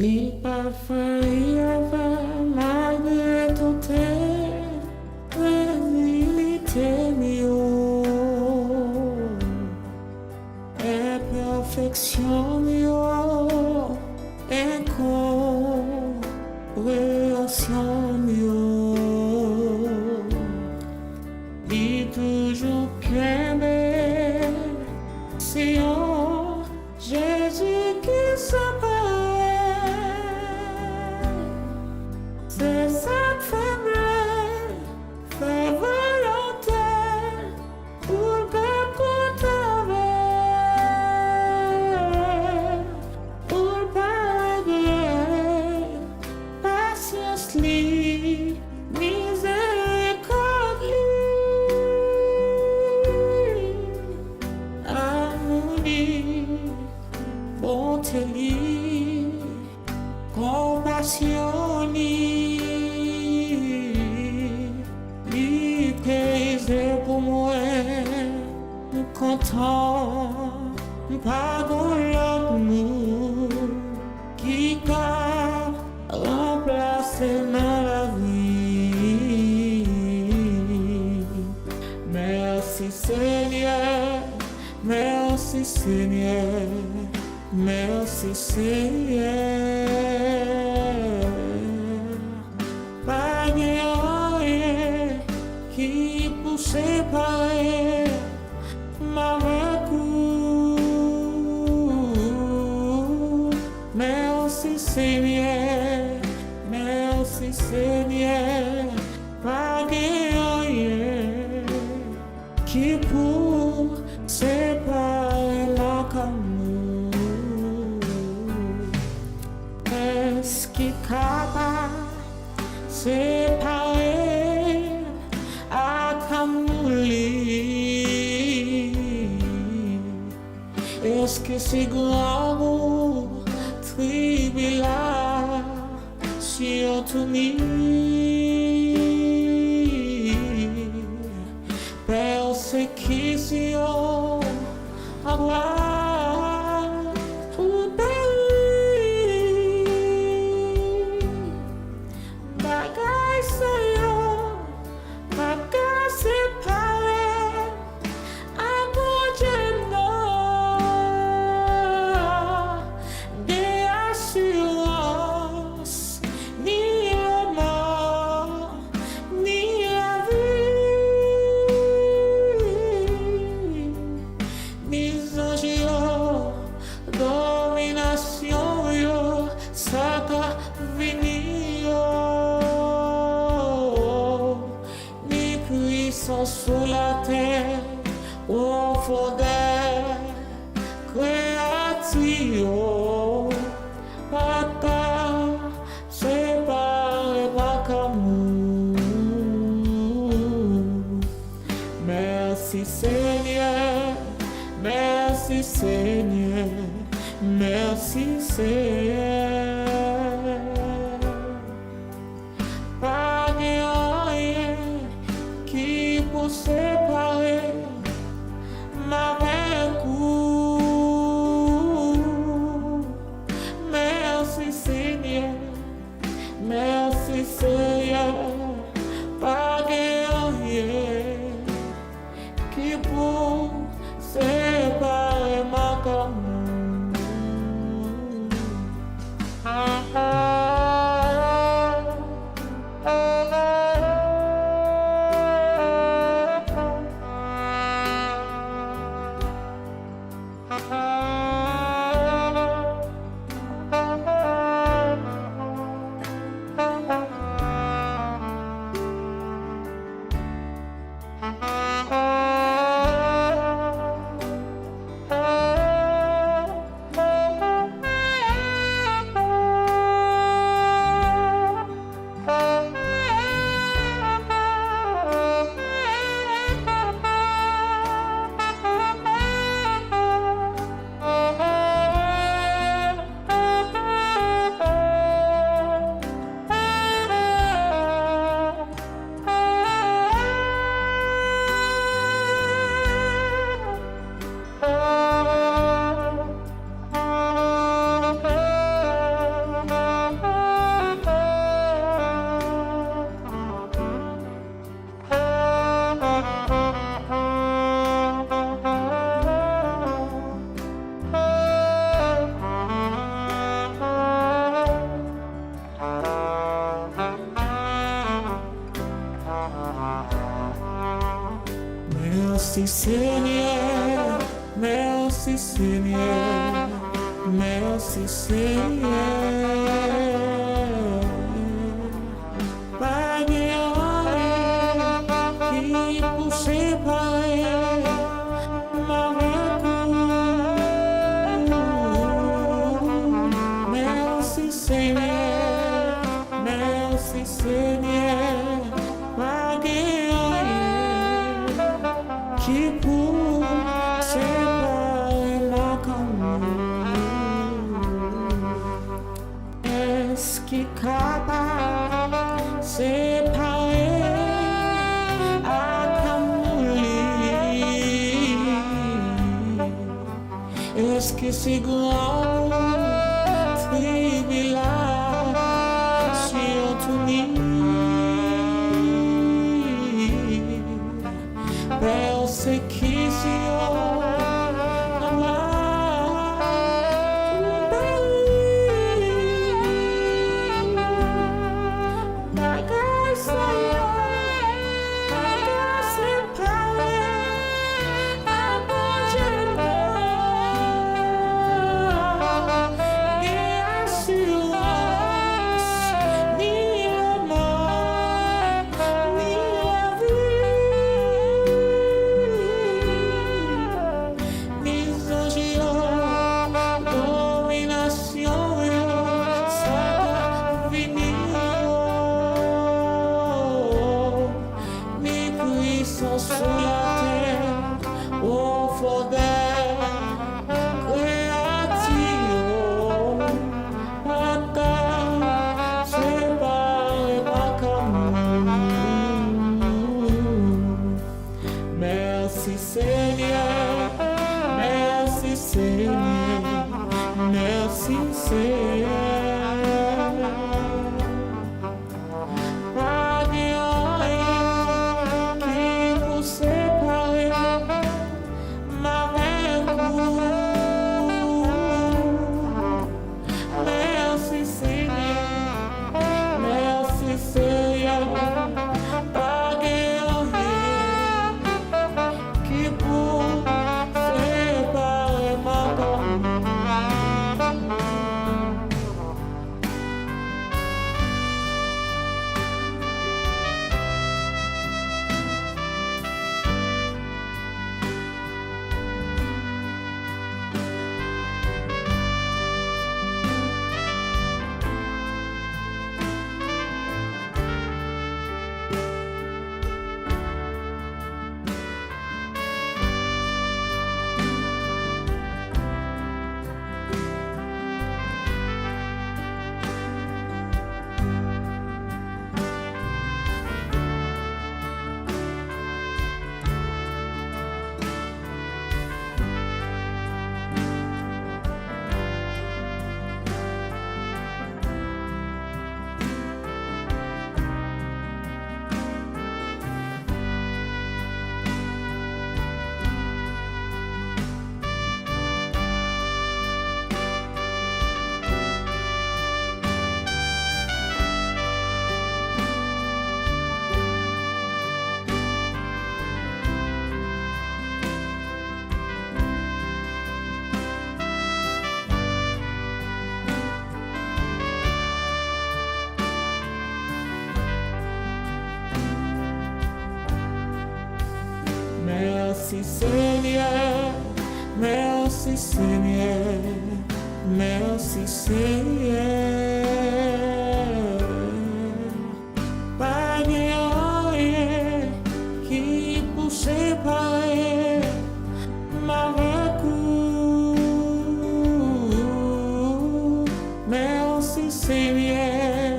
Mi parfaiava malgré toutes fragilités mio e perfection mio e compréhension mio et toujours qu'aimer Seigneur Jésus qui s'appelle. C'est cette faiblesse, fait volonté pour que pour parler, patience li, miséricorde li, amour li, bonté li, compassion li. Pour moi, content, pas l'amour qui a remplacé ma vie. Merci Seigneur, merci Seigneur, merci Seigneur. Pas de rien qui pour séparer ma recours. Merci Seigneur, merci Seigneur, pas de rien qui pour séparer ma amour. Est-ce qui est capable de séparer est-ce que c'est grand tribulation tout persécution avoir tout pays bagaille Seigneur bagaille séparé domination yo saka vinio ni puissance sur la terre au fondeur création papa séparé par amour. Merci Seigneur, merci Seigneur, merci Seigneur. Pas de rien qui peut séparer ma recours. Merci Seigneur, merci Seigneur. Pas de rien qui peut séparer ma amour. Merci Seigneur, merci Seigneur, merci Seigneur. Pas de qui pour séparer ma merci Seigneur, merci Seigneur. Pas de qui pour séparer ma est-ce qui est capable de séparer à est-ce que c'est grand tribulation tout persécution sur la terre, au fond d'elle, création, Papa, c'est pas comme merci Seigneur, merci Seigneur, merci Seigneur. Merci Seigneur, merci Seigneur, merci Seigneur. Pas de rien qui peut séparer ma recours. Merci Seigneur,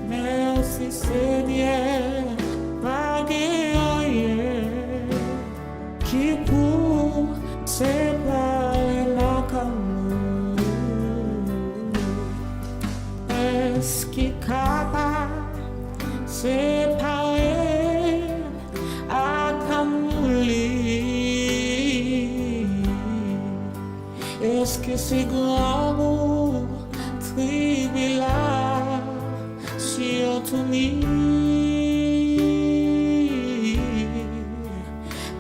merci Seigneur. Pas de rien qui pour séparer ma camoufle. Est-ce qui est capable de séparer à camoufle? Est-ce que c'est grand tribulation tout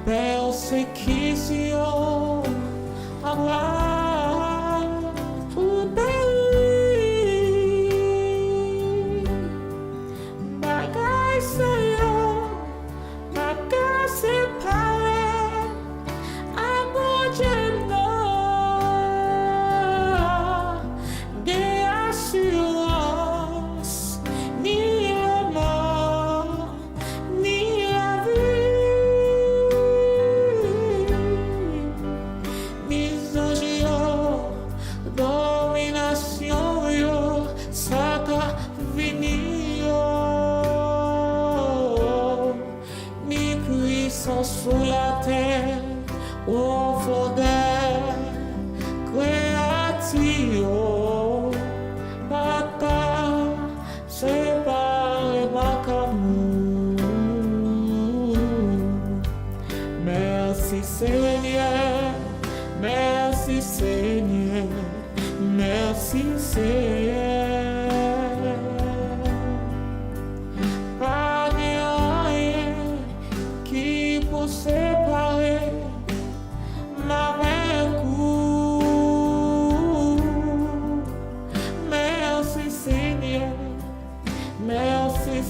persécution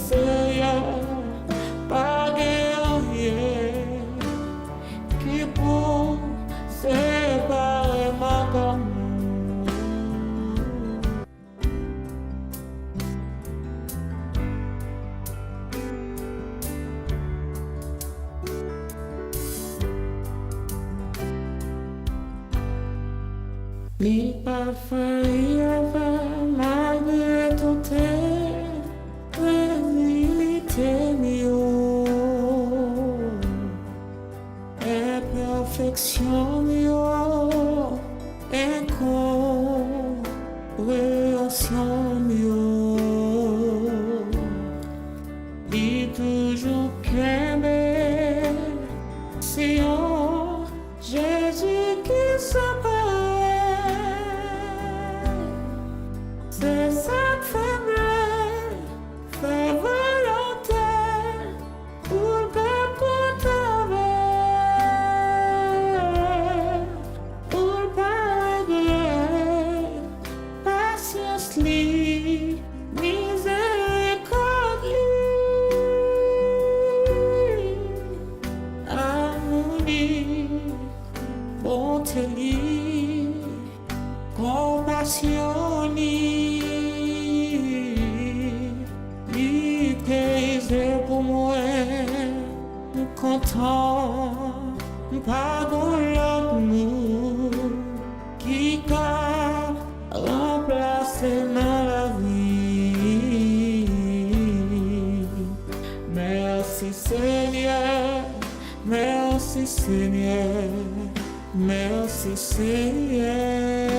Seigneur, pas rien qui pour séparer ma comme ni pas faillir malgré tout réalité mio imperfection mio incompréhension mio dit toujours qu'aimer si on Jésus qui s'apparaît. C'est cette faiblesse, fait volonté pour le peuple travers, pour le parler, patience li, miséricorde li, amour li, bonté li, compassion li. Pour moi, content, pardon l'amour qui a remplacé dans la vie. Merci Seigneur, merci Seigneur, merci Seigneur.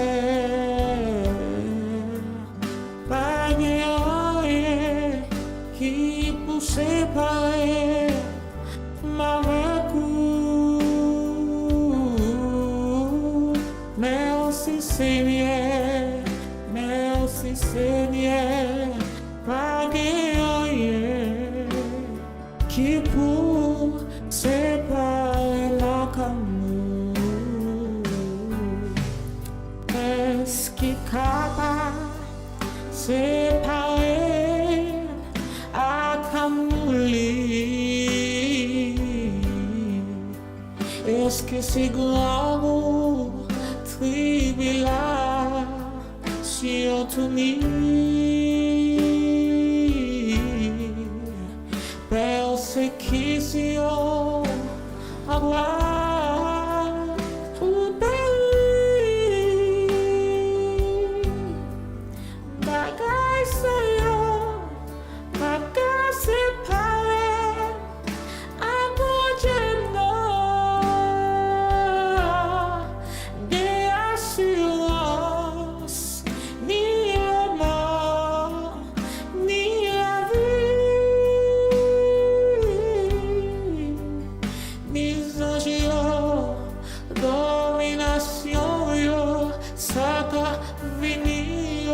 Pas rien qui pour séparer m'avec vous. Merci Seigneur, merci Seigneur, pas rien qui pour séparer ma comme est-ce qui est capable séparer est-ce que c'est grand tribulation tout persécution avoir tout pays bagaille Seigneur bagaille séparé à mon Dieu des assurances ni la mort ni la vie ni anges domination yo ça va venir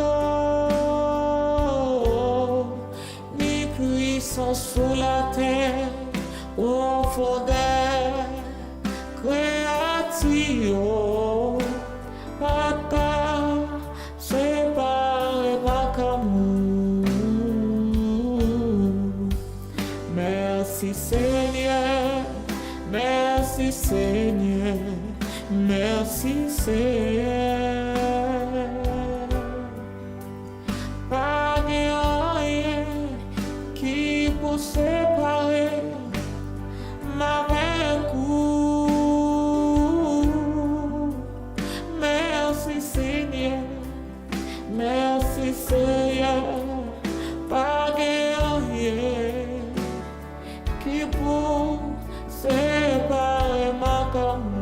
ni puissance sur la terre au fond des créations papa séparé par amour. Merci Seigneur, merci Seigneur, merci Seigneur. Pas rien qui peut séparer m'avec vous. Merci Seigneur, merci Seigneur, pas rien qui peut séparer ma comme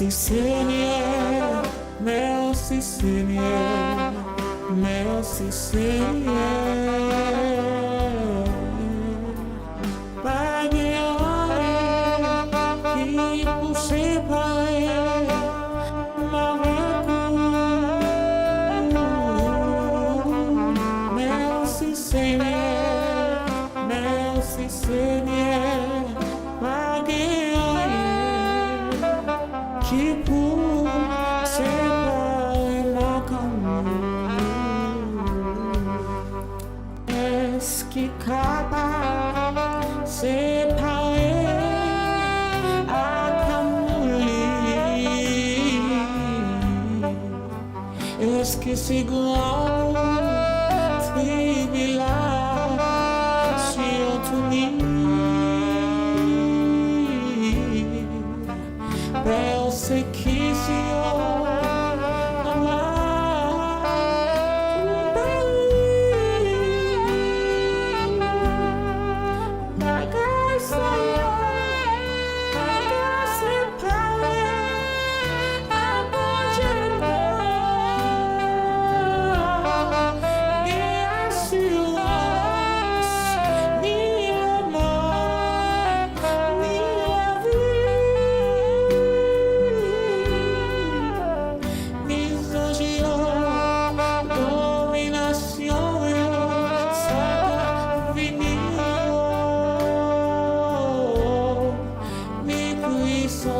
Merci Seigneur, merci Seigneur, merci Seigneur. Pas de rien qui peut séparer ma vie. Merci Seigneur, merci Seigneur. Pas de rien qui peut séparer ma vie. Est-ce qui est capable de séparer à est-ce que c'est grand tribulation tout persécution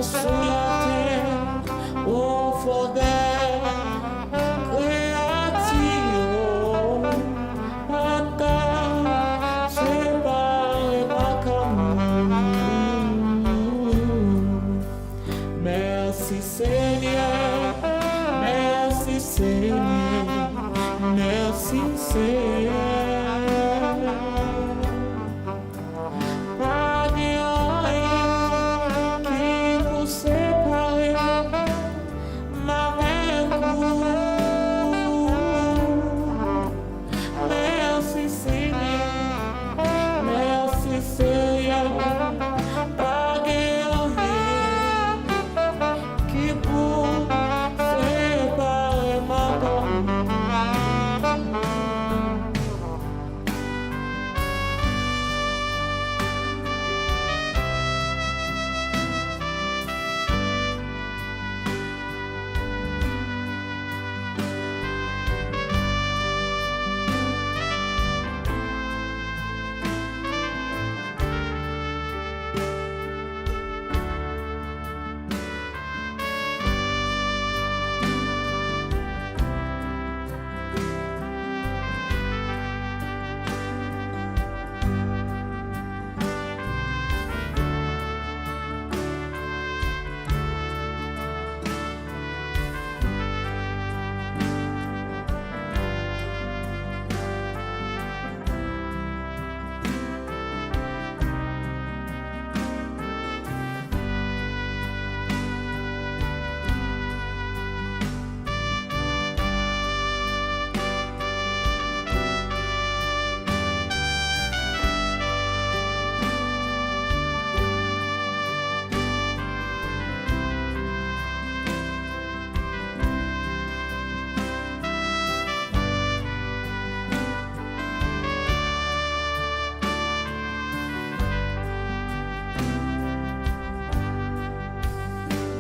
sur la terre, au fondeur créatif, attends, c'est pas comme merci Seigneur, merci Seigneur, merci Seigneur.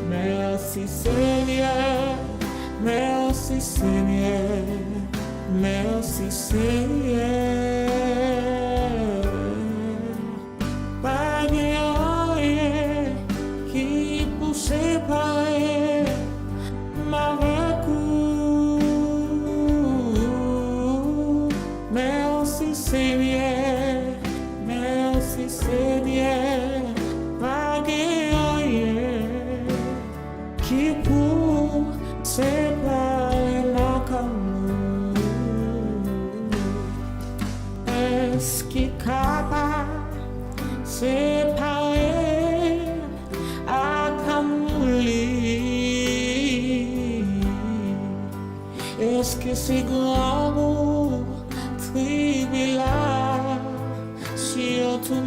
Merci Seigneur, merci Seigneur, merci Seigneur. Pas de rien qui peut séparer ma vie. Merci Seigneur, merci Seigneur. Pas de rien qui peut séparer ma vie. Est-ce qui est capable de séparer à est-ce que c'est grand tribulation tout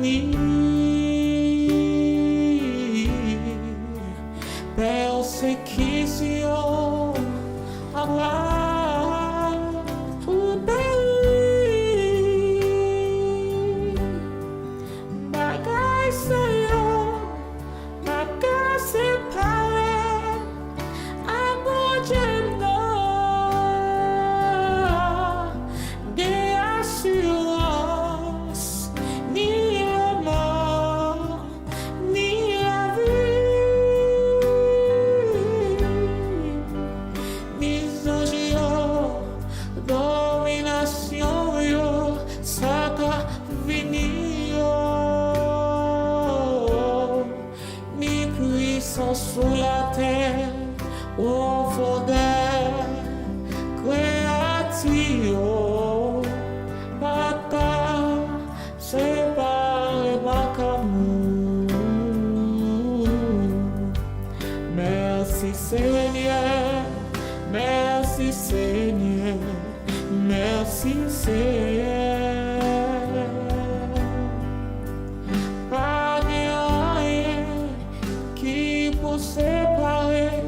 persécution persécutions, avoir tout pays. Bagaille Seigneur, m'a séparé, à mon Dieu, des assurances, ni la mort, ni la vie, ni anges, domination, ça t'a venir, ni puissance sur la terre, au fond des créatures, Papa, c'est pas ma camoufle. Merci Seigneur, merci Seigneur, merci Seigneur. Pas de rien qui peut séparer